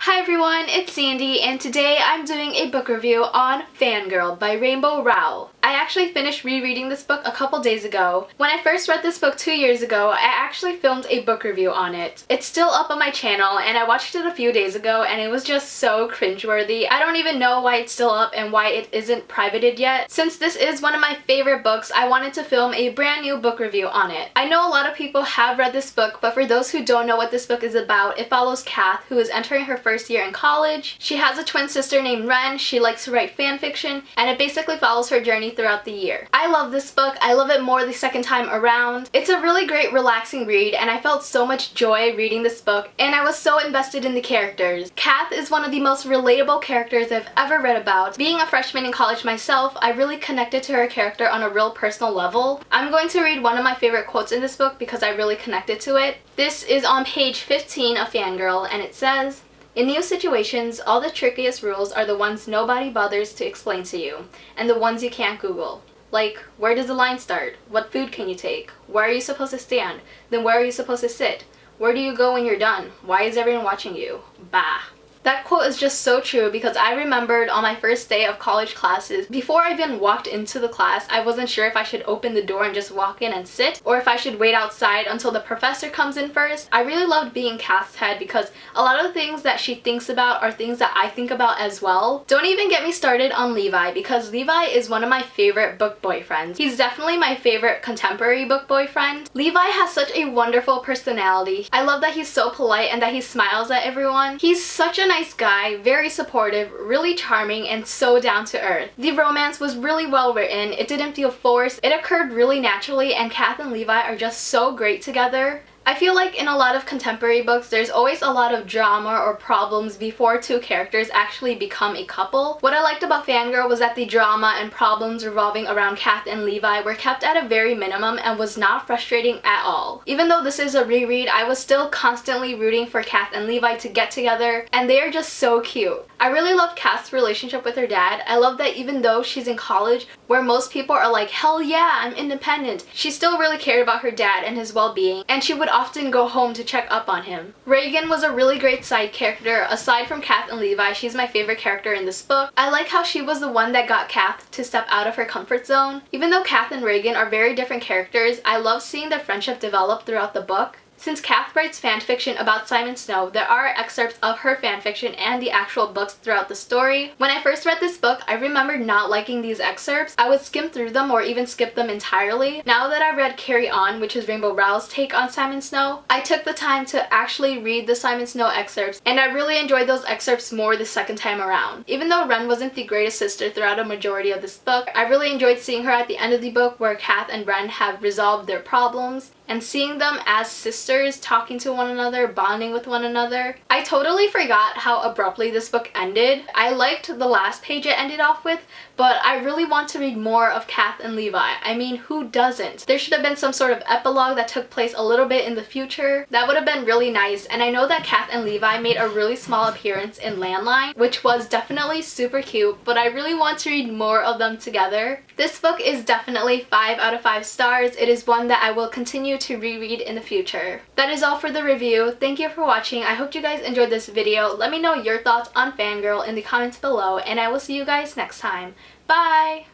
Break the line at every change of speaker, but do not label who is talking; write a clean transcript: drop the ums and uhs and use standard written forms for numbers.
Hi everyone, it's Sandy, and today I'm doing a book review on Fangirl by Rainbow Rowell. I actually finished rereading this book a couple days ago. When I first read this book 2 years ago, I actually filmed a book review on it. It's still up on my channel, and I watched it a few days ago, and it was just so cringeworthy. I don't even know why it's still up and why it isn't privated yet. Since this is one of my favorite books, I wanted to film a brand new book review on it. I know a lot of people have read this book, but for those who don't know what this book is about, it follows Kath, who is entering her first year in college. She has a twin sister named Ren. She likes to write fan fiction, and it basically follows her journey throughout the year. I love this book. I love it more the second time around. It's a really great relaxing read, and I felt so much joy reading this book, and I was so invested in the characters. Kath is one of the most relatable characters I've ever read about. Being a freshman in college myself, I really connected to her character on a real personal level. I'm going to read one of my favorite quotes in this book because I really connected to it. This is on page 15 of Fangirl, and it says, "In new situations, all the trickiest rules are the ones nobody bothers to explain to you, and the ones you can't Google. Like, where does the line start? What food can you take? Where are you supposed to stand? Then where are you supposed to sit? Where do you go when you're done? Why is everyone watching you? Bah." That quote is just so true because I remembered on my first day of college classes, before I even walked into the class, I wasn't sure if I should open the door and just walk in and sit, or if I should wait outside until the professor comes in first. I really loved being Kath's head because a lot of the things that she thinks about are things that I think about as well. Don't even get me started on Levi, because Levi is one of my favorite book boyfriends. He's definitely my favorite contemporary book boyfriend. Levi has such a wonderful personality. I love that he's so polite and that he smiles at everyone. He's such a nice guy, very supportive, really charming, and so down to earth. The romance was really well written. It didn't feel forced. It occurred really naturally, and Kath and Levi are just so great together. I feel like in a lot of contemporary books, there's always a lot of drama or problems before two characters actually become a couple. What I liked about Fangirl was that the drama and problems revolving around Kath and Levi were kept at a very minimum and was not frustrating at all. Even though this is a reread, I was still constantly rooting for Kath and Levi to get together, and they are just so cute. I really love Kath's relationship with her dad. I love that even though she's in college, where most people are like, hell yeah, I'm independent, she still really cared about her dad and his well-being, and she would often go home to check up on him. Reagan was a really great side character. Aside from Kath and Levi, she's my favorite character in this book. I like how she was the one that got Kath to step out of her comfort zone. Even though Kath and Reagan are very different characters, I love seeing their friendship develop throughout the book. Since Kath writes fanfiction about Simon Snow, there are excerpts of her fanfiction and the actual books throughout the story. When I first read this book, I remembered not liking these excerpts. I would skim through them or even skip them entirely. Now that I read Carry On, which is Rainbow Rowell's take on Simon Snow, I took the time to actually read the Simon Snow excerpts, and I really enjoyed those excerpts more the second time around. Even though Ren wasn't the greatest sister throughout a majority of this book, I really enjoyed seeing her at the end of the book where Kath and Ren have resolved their problems, and seeing them as sisters talking to one another, bonding with one another. I totally forgot how abruptly this book ended. I liked the last page it ended off with, but I really want to read more of Kath and Levi. I mean, who doesn't? There should have been some sort of epilogue that took place a little bit in the future. That would have been really nice, and I know that Kath and Levi made a really small appearance in Landline, which was definitely super cute, but I really want to read more of them together. This book is definitely 5 out of 5 stars. It is one that I will continue to reread in the future. That is all for the review. Thank you for watching. I hope you guys enjoyed this video. Let me know your thoughts on Fangirl in the comments below, and I will see you guys next time. Bye!